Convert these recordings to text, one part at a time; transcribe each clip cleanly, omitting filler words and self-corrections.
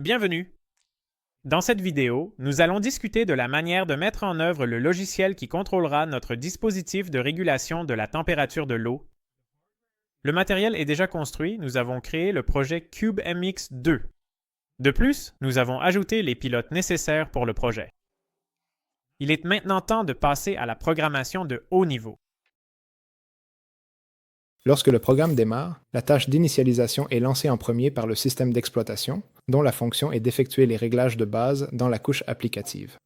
Bienvenue! Dans cette vidéo, nous allons discuter de la manière de mettre en œuvre le logiciel qui contrôlera notre dispositif de régulation de la température de l'eau. Le matériel est déjà construit, nous avons créé le projet CubeMX2. De plus, nous avons ajouté les pilotes nécessaires pour le projet. Il est maintenant temps de passer à la programmation de haut niveau. Lorsque le programme démarre, la tâche d'initialisation est lancée en premier par le système d'exploitation, dont la fonction est d'effectuer les réglages de base dans la couche applicative.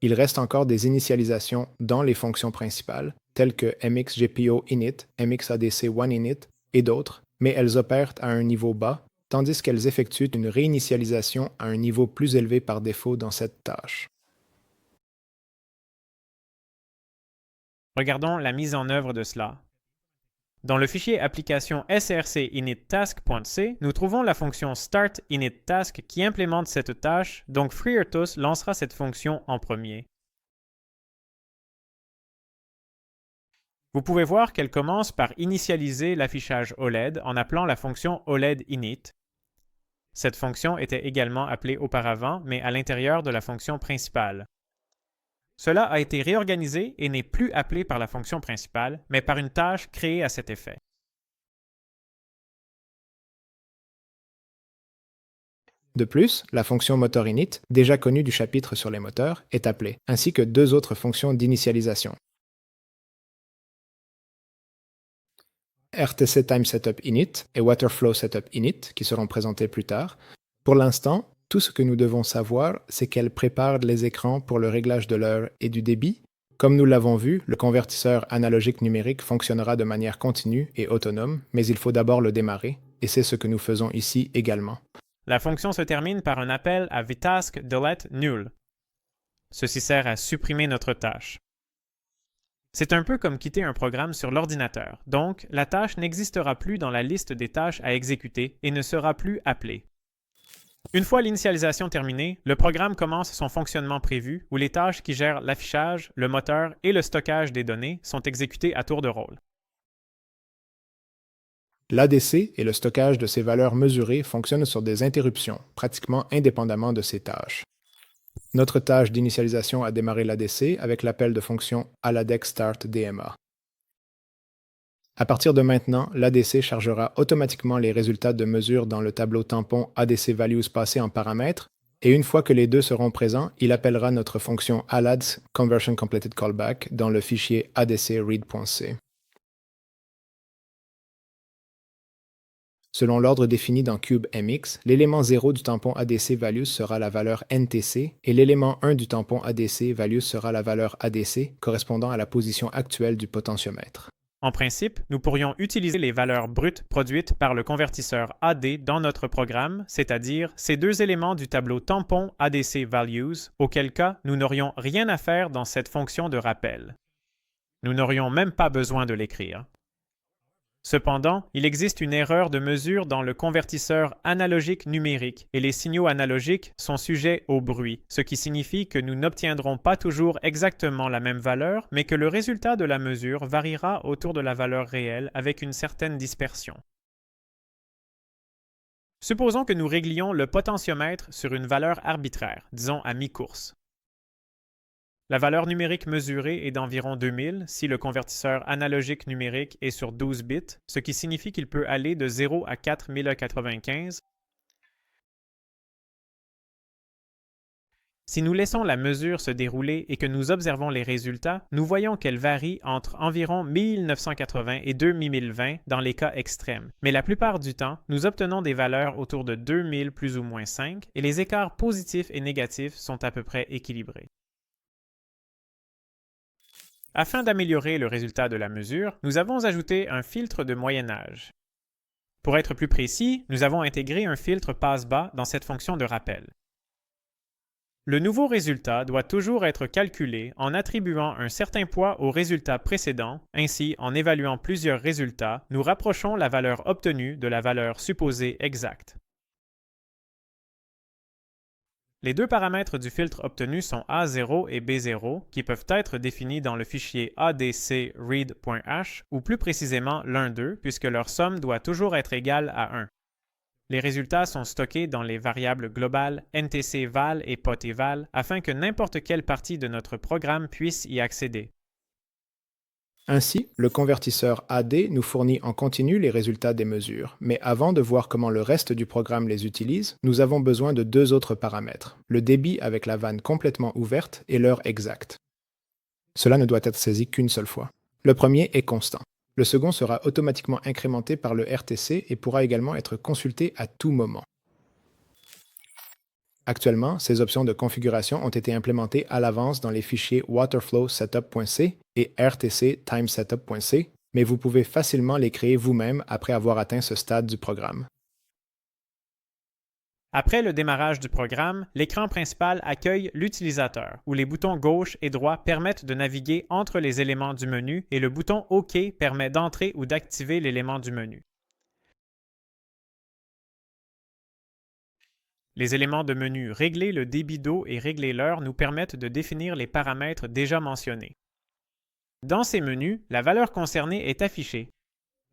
Il reste encore des initialisations dans les fonctions principales, telles que mxgpo-init, mxadc1init et d'autres, mais elles opèrent à un niveau bas, tandis qu'elles effectuent une réinitialisation à un niveau plus élevé par défaut dans cette tâche. Regardons la mise en œuvre de cela. Dans le fichier application src-init-task.c, nous trouvons la fonction start-init-task qui implémente cette tâche, donc FreeRTOS lancera cette fonction en premier. Vous pouvez voir qu'elle commence par initialiser l'affichage OLED en appelant la fonction OLED-init. Cette fonction était également appelée auparavant, mais à l'intérieur de la fonction principale. Cela a été réorganisé et n'est plus appelé par la fonction principale, mais par une tâche créée à cet effet. De plus, la fonction motor-init, déjà connue du chapitre sur les moteurs, est appelée, ainsi que deux autres fonctions d'initialisation. RTC Time Setup Init et Waterflow Setup Init, qui seront présentés plus tard. Pour l'instant, tout ce que nous devons savoir, c'est qu'elle prépare les écrans pour le réglage de l'heure et du débit. Comme nous l'avons vu, le convertisseur analogique numérique fonctionnera de manière continue et autonome, mais il faut d'abord le démarrer, et c'est ce que nous faisons ici également. La fonction se termine par un appel à vtask delete null. Ceci sert à supprimer notre tâche. C'est un peu comme quitter un programme sur l'ordinateur, donc la tâche n'existera plus dans la liste des tâches à exécuter et ne sera plus appelée. Une fois l'initialisation terminée, le programme commence son fonctionnement prévu où les tâches qui gèrent l'affichage, le moteur et le stockage des données sont exécutées à tour de rôle. L'ADC et le stockage de ces valeurs mesurées fonctionnent sur des interruptions, pratiquement indépendamment de ces tâches. Notre tâche d'initialisation a démarré l'ADC avec l'appel de fonction aladec-start-dma. À partir de maintenant, l'ADC chargera automatiquement les résultats de mesure dans le tableau tampon ADC Values passé en paramètres, et une fois que les deux seront présents, il appellera notre fonction alads conversion completed callback dans le fichier adc-read.c. Selon l'ordre défini dans CubeMX, l'élément 0 du tampon ADC Values sera la valeur NTC et l'élément 1 du tampon ADC Values sera la valeur ADC correspondant à la position actuelle du potentiomètre. En principe, nous pourrions utiliser les valeurs brutes produites par le convertisseur AD dans notre programme, c'est-à-dire ces deux éléments du tableau tampon ADC Values, auquel cas nous n'aurions rien à faire dans cette fonction de rappel. Nous n'aurions même pas besoin de l'écrire. Cependant, il existe une erreur de mesure dans le convertisseur analogique numérique et les signaux analogiques sont sujets au bruit, ce qui signifie que nous n'obtiendrons pas toujours exactement la même valeur, mais que le résultat de la mesure variera autour de la valeur réelle avec une certaine dispersion. Supposons que nous réglions le potentiomètre sur une valeur arbitraire, disons à mi-course. La valeur numérique mesurée est d'environ 2000 si le convertisseur analogique numérique est sur 12 bits, ce qui signifie qu'il peut aller de 0 à 4095. Si nous laissons la mesure se dérouler et que nous observons les résultats, nous voyons qu'elle varie entre environ 1980 et 2020 dans les cas extrêmes. Mais la plupart du temps, nous obtenons des valeurs autour de 2000 plus ou moins 5 et les écarts positifs et négatifs sont à peu près équilibrés. Afin d'améliorer le résultat de la mesure, nous avons ajouté un filtre de moyennage. Pour être plus précis, nous avons intégré un filtre passe-bas dans cette fonction de rappel. Le nouveau résultat doit toujours être calculé en attribuant un certain poids au résultat précédent. Ainsi, en évaluant plusieurs résultats, nous rapprochons la valeur obtenue de la valeur supposée exacte. Les deux paramètres du filtre obtenu sont A0 et B0 qui peuvent être définis dans le fichier adc-read.h ou plus précisément l'un d'eux puisque leur somme doit toujours être égale à 1. Les résultats sont stockés dans les variables globales ntcval et poteval afin que n'importe quelle partie de notre programme puisse y accéder. Ainsi, le convertisseur AD nous fournit en continu les résultats des mesures, mais avant de voir comment le reste du programme les utilise, nous avons besoin de deux autres paramètres, le débit avec la vanne complètement ouverte et l'heure exacte. Cela ne doit être saisi qu'une seule fois. Le premier est constant. Le second sera automatiquement incrémenté par le RTC et pourra également être consulté à tout moment. Actuellement, ces options de configuration ont été implémentées à l'avance dans les fichiers waterflowsetup.c et rtc-timesetup.c, mais vous pouvez facilement les créer vous-même après avoir atteint ce stade du programme. Après le démarrage du programme, l'écran principal accueille l'utilisateur, où les boutons gauche et droit permettent de naviguer entre les éléments du menu et le bouton OK permet d'entrer ou d'activer l'élément du menu. Les éléments de menu Régler le débit d'eau et Régler l'heure nous permettent de définir les paramètres déjà mentionnés. Dans ces menus, la valeur concernée est affichée.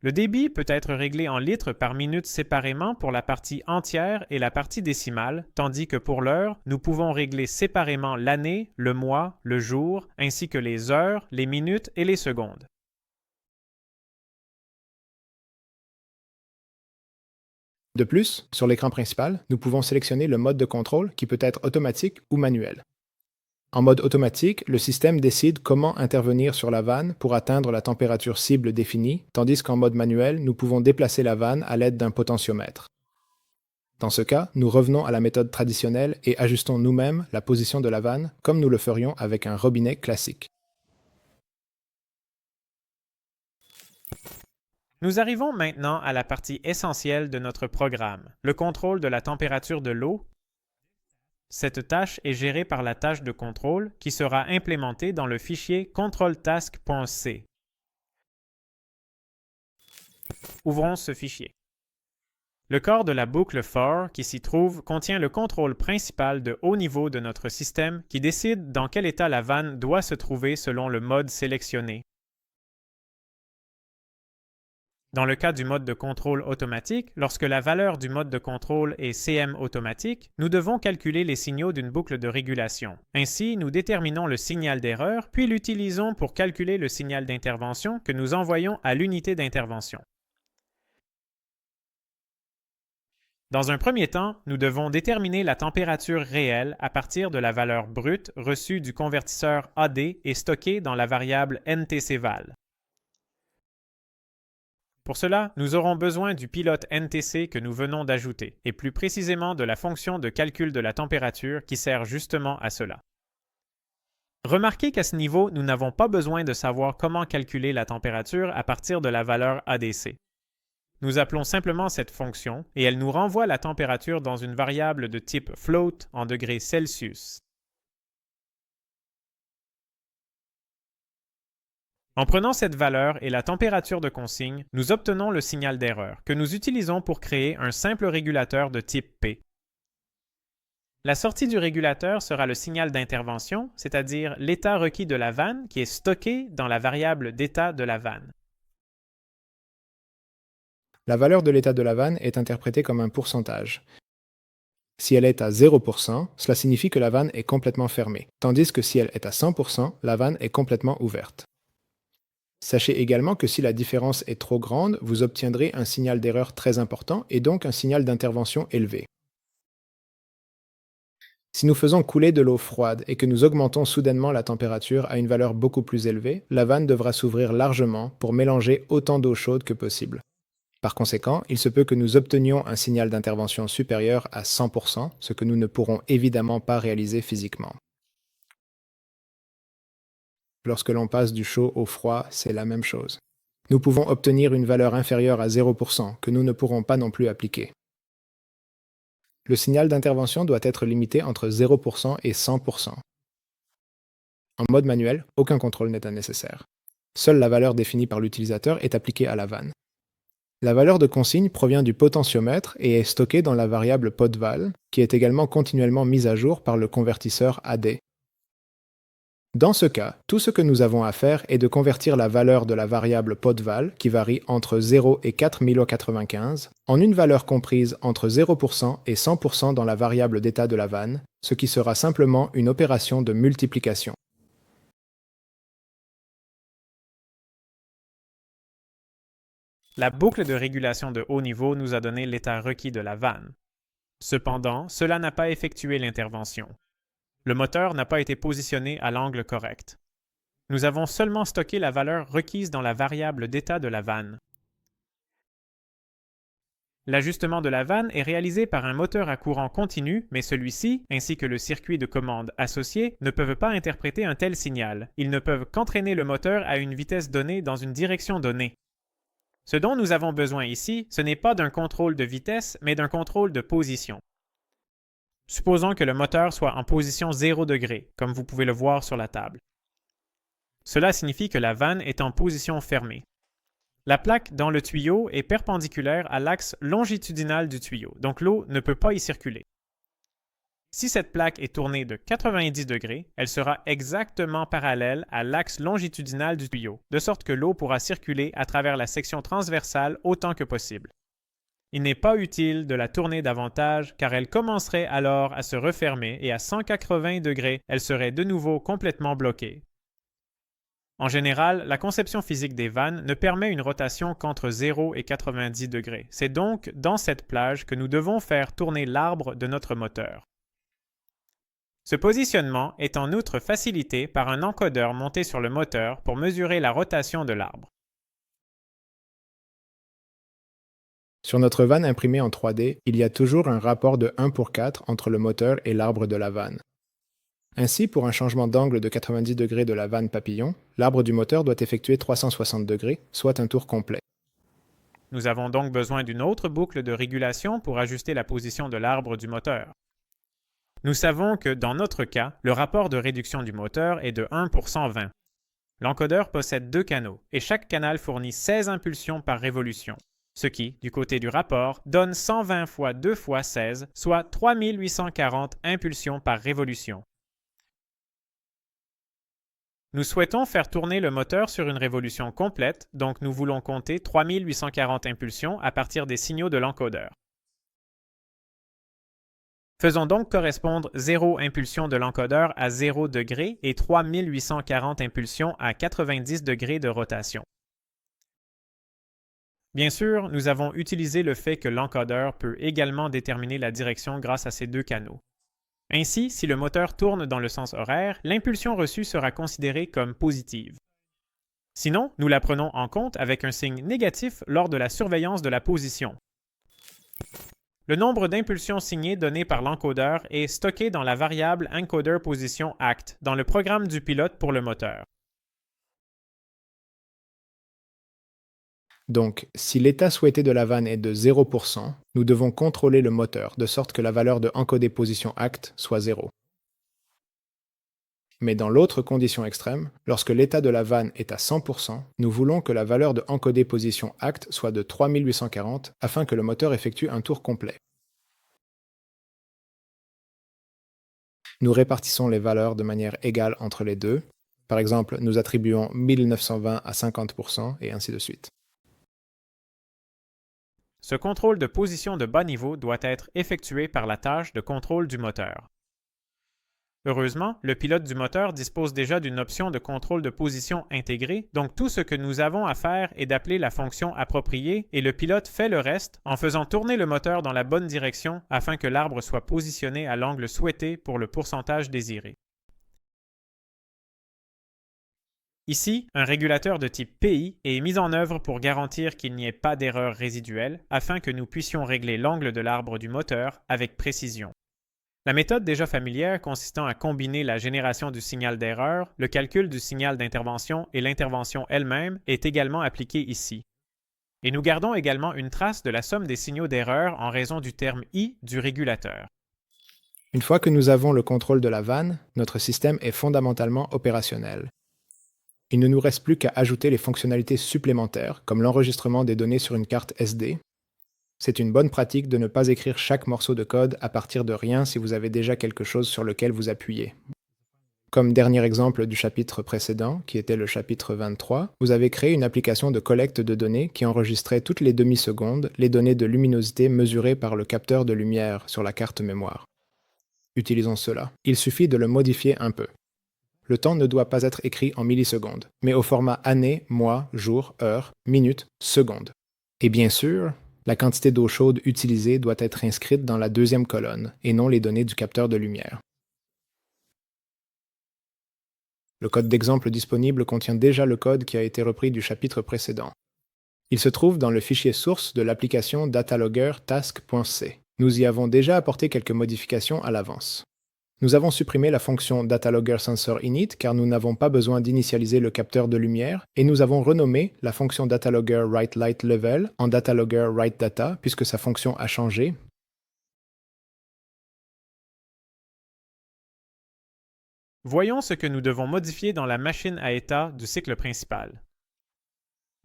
Le débit peut être réglé en litres par minute séparément pour la partie entière et la partie décimale, tandis que pour l'heure, nous pouvons régler séparément l'année, le mois, le jour, ainsi que les heures, les minutes et les secondes. De plus, sur l'écran principal, nous pouvons sélectionner le mode de contrôle qui peut être automatique ou manuel. En mode automatique, le système décide comment intervenir sur la vanne pour atteindre la température cible définie, tandis qu'en mode manuel, nous pouvons déplacer la vanne à l'aide d'un potentiomètre. Dans ce cas, nous revenons à la méthode traditionnelle et ajustons nous-mêmes la position de la vanne comme nous le ferions avec un robinet classique. Nous arrivons maintenant à la partie essentielle de notre programme, le contrôle de la température de l'eau. Cette tâche est gérée par la tâche de contrôle qui sera implémentée dans le fichier controltask.c. Ouvrons ce fichier. Le corps de la boucle for qui s'y trouve contient le contrôle principal de haut niveau de notre système qui décide dans quel état la vanne doit se trouver selon le mode sélectionné. Dans le cas du mode de contrôle automatique, lorsque la valeur du mode de contrôle est CM automatique, nous devons calculer les signaux d'une boucle de régulation. Ainsi, nous déterminons le signal d'erreur, puis l'utilisons pour calculer le signal d'intervention que nous envoyons à l'unité d'intervention. Dans un premier temps, nous devons déterminer la température réelle à partir de la valeur brute reçue du convertisseur AD et stockée dans la variable ntcval. Pour cela, nous aurons besoin du pilote NTC que nous venons d'ajouter, et plus précisément de la fonction de calcul de la température qui sert justement à cela. Remarquez qu'à ce niveau, nous n'avons pas besoin de savoir comment calculer la température à partir de la valeur ADC. Nous appelons simplement cette fonction et elle nous renvoie la température dans une variable de type float en degrés Celsius. En prenant cette valeur et la température de consigne, nous obtenons le signal d'erreur que nous utilisons pour créer un simple régulateur de type P. La sortie du régulateur sera le signal d'intervention, c'est-à-dire l'état requis de la vanne qui est stocké dans la variable d'état de la vanne. La valeur de l'état de la vanne est interprétée comme un pourcentage. Si elle est à 0%, cela signifie que la vanne est complètement fermée, tandis que si elle est à 100%, la vanne est complètement ouverte. Sachez également que si la différence est trop grande, vous obtiendrez un signal d'erreur très important et donc un signal d'intervention élevé. Si nous faisons couler de l'eau froide et que nous augmentons soudainement la température à une valeur beaucoup plus élevée, la vanne devra s'ouvrir largement pour mélanger autant d'eau chaude que possible. Par conséquent, il se peut que nous obtenions un signal d'intervention supérieur à 100%, ce que nous ne pourrons évidemment pas réaliser physiquement. Lorsque l'on passe du chaud au froid, c'est la même chose. Nous pouvons obtenir une valeur inférieure à 0% que nous ne pourrons pas non plus appliquer. Le signal d'intervention doit être limité entre 0% et 100%. En mode manuel, aucun contrôle n'est nécessaire. Seule la valeur définie par l'utilisateur est appliquée à la vanne. La valeur de consigne provient du potentiomètre et est stockée dans la variable potval, qui est également continuellement mise à jour par le convertisseur AD. Dans ce cas, tout ce que nous avons à faire est de convertir la valeur de la variable potval, qui varie entre 0 et 4095, en une valeur comprise entre 0% et 100% dans la variable d'état de la vanne, ce qui sera simplement une opération de multiplication. La boucle de régulation de haut niveau nous a donné l'état requis de la vanne. Cependant, cela n'a pas effectué l'intervention. Le moteur n'a pas été positionné à l'angle correct. Nous avons seulement stocké la valeur requise dans la variable d'état de la vanne. L'ajustement de la vanne est réalisé par un moteur à courant continu, mais celui-ci, ainsi que le circuit de commande associé, ne peuvent pas interpréter un tel signal. Ils ne peuvent qu'entraîner le moteur à une vitesse donnée dans une direction donnée. Ce dont nous avons besoin ici, ce n'est pas d'un contrôle de vitesse, mais d'un contrôle de position. Supposons que le moteur soit en position 0 degré, comme vous pouvez le voir sur la table. Cela signifie que la vanne est en position fermée. La plaque dans le tuyau est perpendiculaire à l'axe longitudinal du tuyau, donc l'eau ne peut pas y circuler. Si cette plaque est tournée de 90 degrés, elle sera exactement parallèle à l'axe longitudinal du tuyau, de sorte que l'eau pourra circuler à travers la section transversale autant que possible. Il n'est pas utile de la tourner davantage car elle commencerait alors à se refermer et à 180 degrés, elle serait de nouveau complètement bloquée. En général, la conception physique des vannes ne permet une rotation qu'entre 0 et 90 degrés. C'est donc dans cette plage que nous devons faire tourner l'arbre de notre moteur. Ce positionnement est en outre facilité par un encodeur monté sur le moteur pour mesurer la rotation de l'arbre. Sur notre vanne imprimée en 3D, il y a toujours un rapport de 1 pour 4 entre le moteur et l'arbre de la vanne. Ainsi, pour un changement d'angle de 90 degrés de la vanne papillon, l'arbre du moteur doit effectuer 360 degrés, soit un tour complet. Nous avons donc besoin d'une autre boucle de régulation pour ajuster la position de l'arbre du moteur. Nous savons que, dans notre cas, le rapport de réduction du moteur est de 1 pour 120. L'encodeur possède 2 canaux, et chaque canal fournit 16 impulsions par révolution, ce qui, du côté du rapport, donne 120 fois 2 fois 16, soit 3840 impulsions par révolution. Nous souhaitons faire tourner le moteur sur une révolution complète, donc nous voulons compter 3840 impulsions à partir des signaux de l'encodeur. Faisons donc correspondre 0 impulsion de l'encodeur à 0 degré et 3840 impulsions à 90 degrés de rotation. Bien sûr, nous avons utilisé le fait que l'encodeur peut également déterminer la direction grâce à ces 2 canaux. Ainsi, si le moteur tourne dans le sens horaire, l'impulsion reçue sera considérée comme positive. Sinon, nous la prenons en compte avec un signe négatif lors de la surveillance de la position. Le nombre d'impulsions signées donné par l'encodeur est stocké dans la variable encoder position act dans le programme du pilote pour le moteur. Donc, si l'état souhaité de la vanne est de 0%, nous devons contrôler le moteur de sorte que la valeur de encoder position act soit 0. Mais dans l'autre condition extrême, lorsque l'état de la vanne est à 100%, nous voulons que la valeur de encoder position act soit de 3840 afin que le moteur effectue un tour complet. Nous répartissons les valeurs de manière égale entre les deux. Par exemple, nous attribuons 1920 à 50% et ainsi de suite. Ce contrôle de position de bas niveau doit être effectué par la tâche de contrôle du moteur. Heureusement, le pilote du moteur dispose déjà d'une option de contrôle de position intégrée, donc tout ce que nous avons à faire est d'appeler la fonction appropriée et le pilote fait le reste en faisant tourner le moteur dans la bonne direction afin que l'arbre soit positionné à l'angle souhaité pour le pourcentage désiré. Ici, un régulateur de type PI est mis en œuvre pour garantir qu'il n'y ait pas d'erreur résiduelle afin que nous puissions régler l'angle de l'arbre du moteur avec précision. La méthode déjà familière consistant à combiner la génération du signal d'erreur, le calcul du signal d'intervention et l'intervention elle-même est également appliquée ici. Et nous gardons également une trace de la somme des signaux d'erreur en raison du terme I du régulateur. Une fois que nous avons le contrôle de la vanne, notre système est fondamentalement opérationnel. Il ne nous reste plus qu'à ajouter les fonctionnalités supplémentaires, comme l'enregistrement des données sur une carte SD. C'est une bonne pratique de ne pas écrire chaque morceau de code à partir de rien si vous avez déjà quelque chose sur lequel vous appuyez. Comme dernier exemple du chapitre précédent, qui était le chapitre 23, vous avez créé une application de collecte de données qui enregistrait toutes les demi-secondes les données de luminosité mesurées par le capteur de lumière sur la carte mémoire. Utilisons cela. Il suffit de le modifier un peu. Le temps ne doit pas être écrit en millisecondes, mais au format année, mois, jour, heure, minute, seconde. Et bien sûr, la quantité d'eau chaude utilisée doit être inscrite dans la deuxième colonne, et non les données du capteur de lumière. Le code d'exemple disponible contient déjà le code qui a été repris du chapitre précédent. Il se trouve dans le fichier source de l'application datalogger task.c. Nous y avons déjà apporté quelques modifications à l'avance. Nous avons supprimé la fonction datalogger_sensor_init car nous n'avons pas besoin d'initialiser le capteur de lumière et nous avons renommé la fonction datalogger_write_light_level en datalogger_write_data puisque sa fonction a changé. Voyons ce que nous devons modifier dans la machine à état du cycle principal.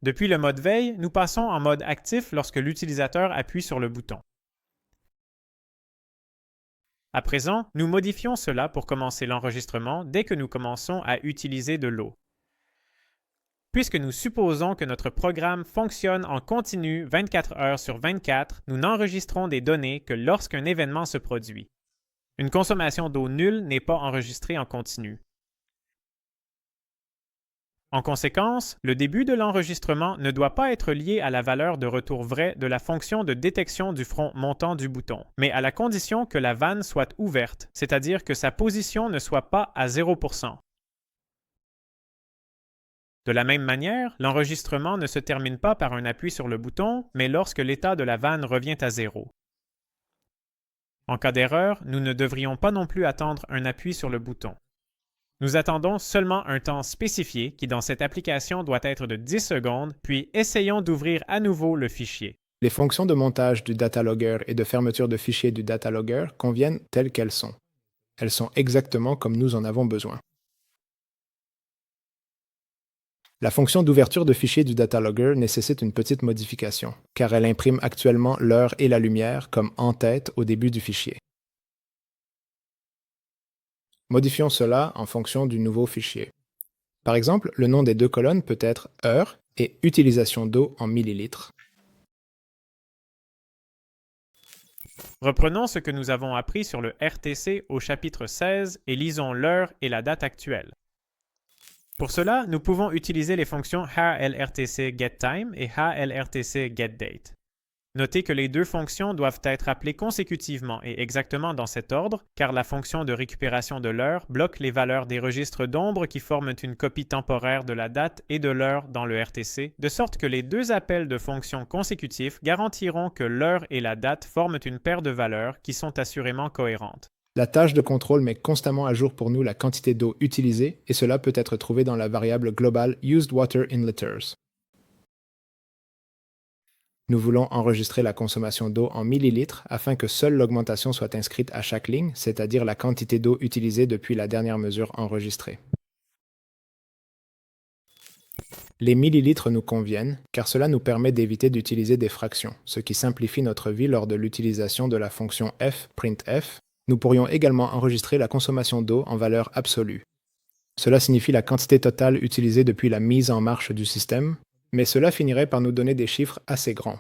Depuis le mode veille, nous passons en mode actif lorsque l'utilisateur appuie sur le bouton. À présent, nous modifions cela pour commencer l'enregistrement dès que nous commençons à utiliser de l'eau. Puisque nous supposons que notre programme fonctionne en continu 24 heures sur 24, nous n'enregistrons des données que lorsqu'un événement se produit. Une consommation d'eau nulle n'est pas enregistrée en continu. En conséquence, le début de l'enregistrement ne doit pas être lié à la valeur de retour vrai de la fonction de détection du front montant du bouton, mais à la condition que la vanne soit ouverte, c'est-à-dire que sa position ne soit pas à 0%. De la même manière, l'enregistrement ne se termine pas par un appui sur le bouton, mais lorsque l'état de la vanne revient à 0. En cas d'erreur, nous ne devrions pas non plus attendre un appui sur le bouton. Nous attendons seulement un temps spécifié qui dans cette application doit être de 10 secondes, puis essayons d'ouvrir à nouveau le fichier. Les fonctions de montage du datalogger et de fermeture de fichier du datalogger conviennent telles qu'elles sont. Elles sont exactement comme nous en avons besoin. La fonction d'ouverture de fichier du datalogger nécessite une petite modification, car elle imprime actuellement l'heure et la lumière comme en tête au début du fichier. Modifions cela en fonction du nouveau fichier. Par exemple, le nom des deux colonnes peut être heure et utilisation d'eau en millilitres. Reprenons ce que nous avons appris sur le RTC au chapitre 16 et lisons l'heure et la date actuelle. Pour cela, nous pouvons utiliser les fonctions HLRTC_getTime et HLRTC_getDate. Notez que les deux fonctions doivent être appelées consécutivement et exactement dans cet ordre, car la fonction de récupération de l'heure bloque les valeurs des registres d'ombre qui forment une copie temporaire de la date et de l'heure dans le RTC, de sorte que les deux appels de fonctions consécutifs garantiront que l'heure et la date forment une paire de valeurs qui sont assurément cohérentes. La tâche de contrôle met constamment à jour pour nous la quantité d'eau utilisée et cela peut être trouvé dans la variable globale UsedWaterInLiters. Nous voulons enregistrer la consommation d'eau en millilitres afin que seule l'augmentation soit inscrite à chaque ligne, c'est-à-dire la quantité d'eau utilisée depuis la dernière mesure enregistrée. Les millilitres nous conviennent, car cela nous permet d'éviter d'utiliser des fractions, ce qui simplifie notre vie lors de l'utilisation de la fonction f_printf. Nous pourrions également enregistrer la consommation d'eau en valeur absolue. Cela signifie la quantité totale utilisée depuis la mise en marche du système, mais cela finirait par nous donner des chiffres assez grands.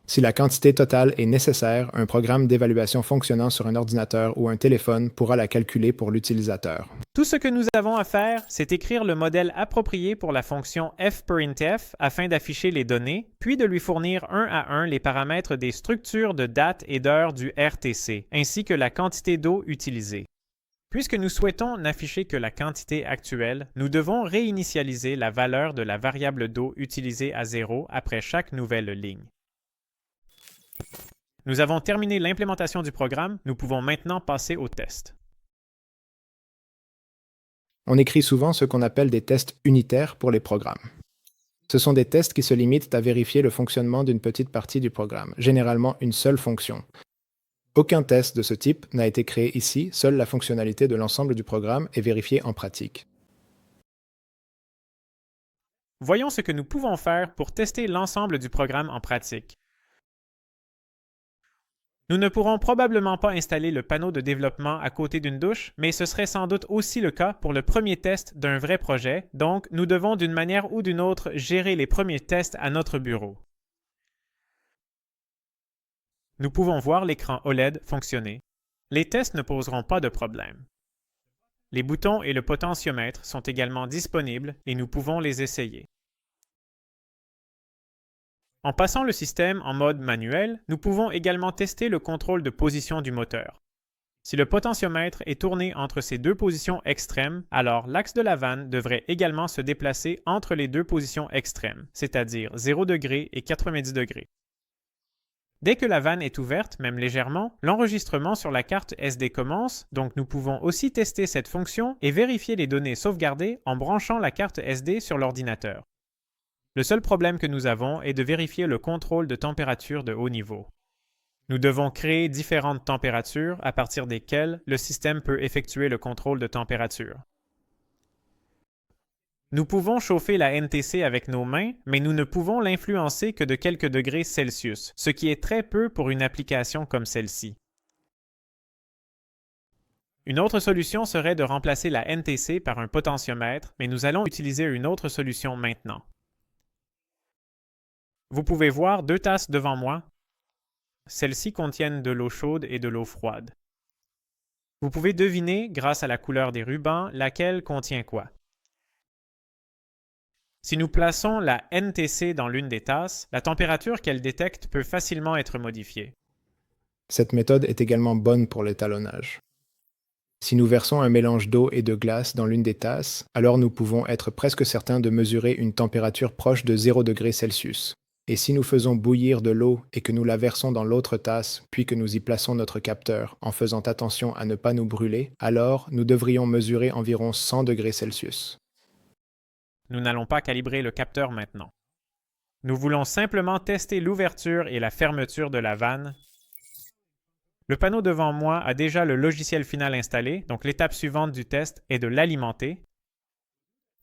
Si la quantité totale est nécessaire, un programme d'évaluation fonctionnant sur un ordinateur ou un téléphone pourra la calculer pour l'utilisateur. Tout ce que nous avons à faire, c'est écrire le modèle approprié pour la fonction fprintf afin d'afficher les données, puis de lui fournir un à un les paramètres des structures de date et d'heure du RTC, ainsi que la quantité d'eau utilisée. Puisque nous souhaitons n'afficher que la quantité actuelle, nous devons réinitialiser la valeur de la variable d'eau utilisée à 0 après chaque nouvelle ligne. Nous avons terminé l'implémentation du programme, nous pouvons maintenant passer au test. On écrit souvent ce qu'on appelle des tests unitaires pour les programmes. Ce sont des tests qui se limitent à vérifier le fonctionnement d'une petite partie du programme, généralement une seule fonction. Aucun test de ce type n'a été créé ici, seule la fonctionnalité de l'ensemble du programme est vérifiée en pratique. Voyons ce que nous pouvons faire pour tester l'ensemble du programme en pratique. Nous ne pourrons probablement pas installer le panneau de développement à côté d'une douche, mais ce serait sans doute aussi le cas pour le premier test d'un vrai projet, donc nous devons d'une manière ou d'une autre gérer les premiers tests à notre bureau. Nous pouvons voir l'écran OLED fonctionner. Les tests ne poseront pas de problème. Les boutons et le potentiomètre sont également disponibles et nous pouvons les essayer. En passant le système en mode manuel, nous pouvons également tester le contrôle de position du moteur. Si le potentiomètre est tourné entre ces deux positions extrêmes, alors l'axe de la vanne devrait également se déplacer entre les deux positions extrêmes, c'est-à-dire 0 degré et 90 degrés. Dès que la vanne est ouverte, même légèrement, l'enregistrement sur la carte SD commence, donc nous pouvons aussi tester cette fonction et vérifier les données sauvegardées en branchant la carte SD sur l'ordinateur. Le seul problème que nous avons est de vérifier le contrôle de température de haut niveau. Nous devons créer différentes températures à partir desquelles le système peut effectuer le contrôle de température. Nous pouvons chauffer la NTC avec nos mains, mais nous ne pouvons l'influencer que de quelques degrés Celsius, ce qui est très peu pour une application comme celle-ci. Une autre solution serait de remplacer la NTC par un potentiomètre, mais nous allons utiliser une autre solution maintenant. Vous pouvez voir deux tasses devant moi. Celles-ci contiennent de l'eau chaude et de l'eau froide. Vous pouvez deviner, grâce à la couleur des rubans, laquelle contient quoi. Si nous plaçons la NTC dans l'une des tasses, la température qu'elle détecte peut facilement être modifiée. Cette méthode est également bonne pour l'étalonnage. Si nous versons un mélange d'eau et de glace dans l'une des tasses, alors nous pouvons être presque certains de mesurer une température proche de 0 degré Celsius. Et si nous faisons bouillir de l'eau et que nous la versons dans l'autre tasse, puis que nous y plaçons notre capteur en faisant attention à ne pas nous brûler, alors nous devrions mesurer environ 100 degrés Celsius. Nous n'allons pas calibrer le capteur maintenant. Nous voulons simplement tester l'ouverture et la fermeture de la vanne. Le panneau devant moi a déjà le logiciel final installé, donc l'étape suivante du test est de l'alimenter.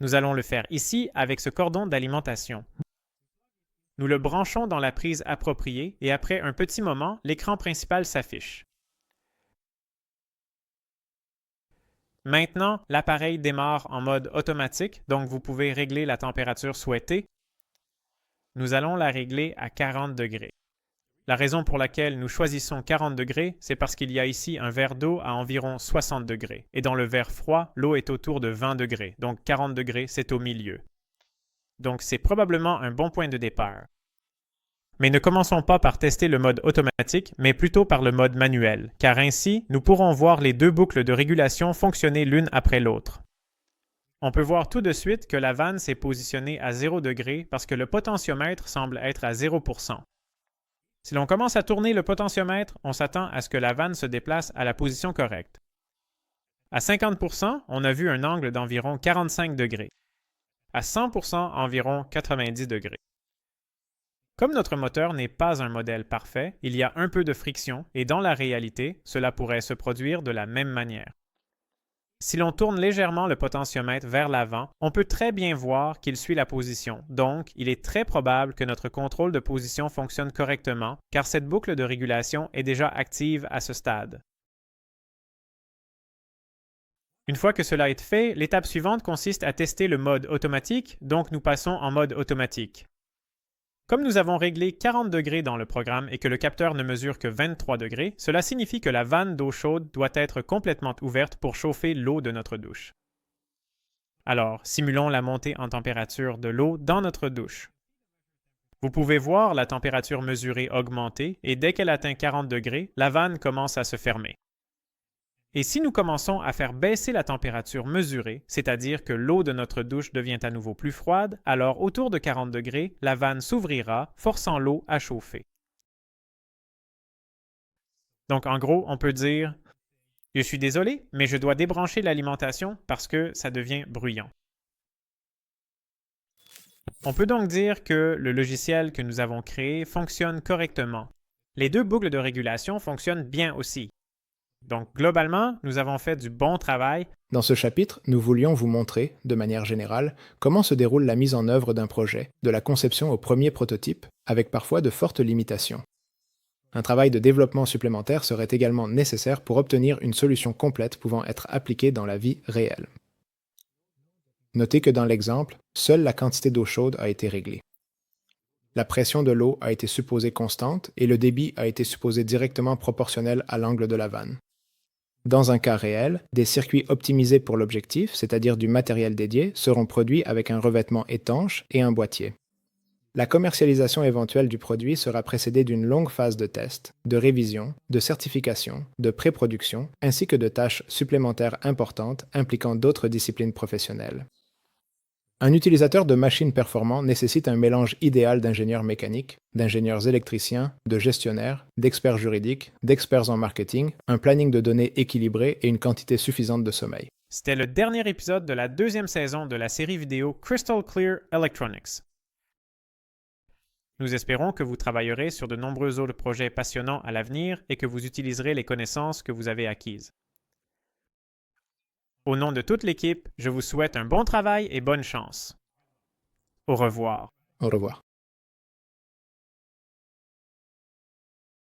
Nous allons le faire ici avec ce cordon d'alimentation. Nous le branchons dans la prise appropriée et après un petit moment, l'écran principal s'affiche. Maintenant, l'appareil démarre en mode automatique, donc vous pouvez régler la température souhaitée. Nous allons la régler à 40 degrés. La raison pour laquelle nous choisissons 40 degrés, c'est parce qu'il y a ici un verre d'eau à environ 60 degrés. Et dans le verre froid, l'eau est autour de 20 degrés, donc 40 degrés, c'est au milieu. Donc c'est probablement un bon point de départ. Mais ne commençons pas par tester le mode automatique, mais plutôt par le mode manuel, car ainsi, nous pourrons voir les deux boucles de régulation fonctionner l'une après l'autre. On peut voir tout de suite que la vanne s'est positionnée à 0 degré parce que le potentiomètre semble être à 0%. Si l'on commence à tourner le potentiomètre, on s'attend à ce que la vanne se déplace à la position correcte. À 50%, on a vu un angle d'environ 45 degrés. À 100%, environ 90 degrés. Comme notre moteur n'est pas un modèle parfait, il y a un peu de friction et dans la réalité, cela pourrait se produire de la même manière. Si l'on tourne légèrement le potentiomètre vers l'avant, on peut très bien voir qu'il suit la position, donc il est très probable que notre contrôle de position fonctionne correctement car cette boucle de régulation est déjà active à ce stade. Une fois que cela est fait, l'étape suivante consiste à tester le mode automatique, donc nous passons en mode automatique. Comme nous avons réglé 40 degrés dans le programme et que le capteur ne mesure que 23 degrés, cela signifie que la vanne d'eau chaude doit être complètement ouverte pour chauffer l'eau de notre douche. Alors, simulons la montée en température de l'eau dans notre douche. Vous pouvez voir la température mesurée augmenter et dès qu'elle atteint 40 degrés, la vanne commence à se fermer. Et si nous commençons à faire baisser la température mesurée, c'est-à-dire que l'eau de notre douche devient à nouveau plus froide, alors autour de 40 degrés, la vanne s'ouvrira, forçant l'eau à chauffer. Donc en gros, on peut dire « Je suis désolé, mais je dois débrancher l'alimentation parce que ça devient bruyant. » On peut donc dire que le logiciel que nous avons créé fonctionne correctement. Les deux boucles de régulation fonctionnent bien aussi. Donc, globalement, nous avons fait du bon travail. Dans ce chapitre, nous voulions vous montrer, de manière générale, comment se déroule la mise en œuvre d'un projet, de la conception au premier prototype, avec parfois de fortes limitations. Un travail de développement supplémentaire serait également nécessaire pour obtenir une solution complète pouvant être appliquée dans la vie réelle. Notez que dans l'exemple, seule la quantité d'eau chaude a été réglée. La pression de l'eau a été supposée constante et le débit a été supposé directement proportionnel à l'angle de la vanne. Dans un cas réel, des circuits optimisés pour l'objectif, c'est-à-dire du matériel dédié, seront produits avec un revêtement étanche et un boîtier. La commercialisation éventuelle du produit sera précédée d'une longue phase de test, de révision, de certification, de pré-production, ainsi que de tâches supplémentaires importantes impliquant d'autres disciplines professionnelles. Un utilisateur de machines performant nécessite un mélange idéal d'ingénieurs mécaniques, d'ingénieurs électriciens, de gestionnaires, d'experts juridiques, d'experts en marketing, un planning de données équilibré et une quantité suffisante de sommeil. C'était le dernier épisode de la deuxième saison de la série vidéo Crystal Clear Electronics. Nous espérons que vous travaillerez sur de nombreux autres projets passionnants à l'avenir et que vous utiliserez les connaissances que vous avez acquises. Au nom de toute l'équipe, je vous souhaite un bon travail et bonne chance. Au revoir. Au revoir.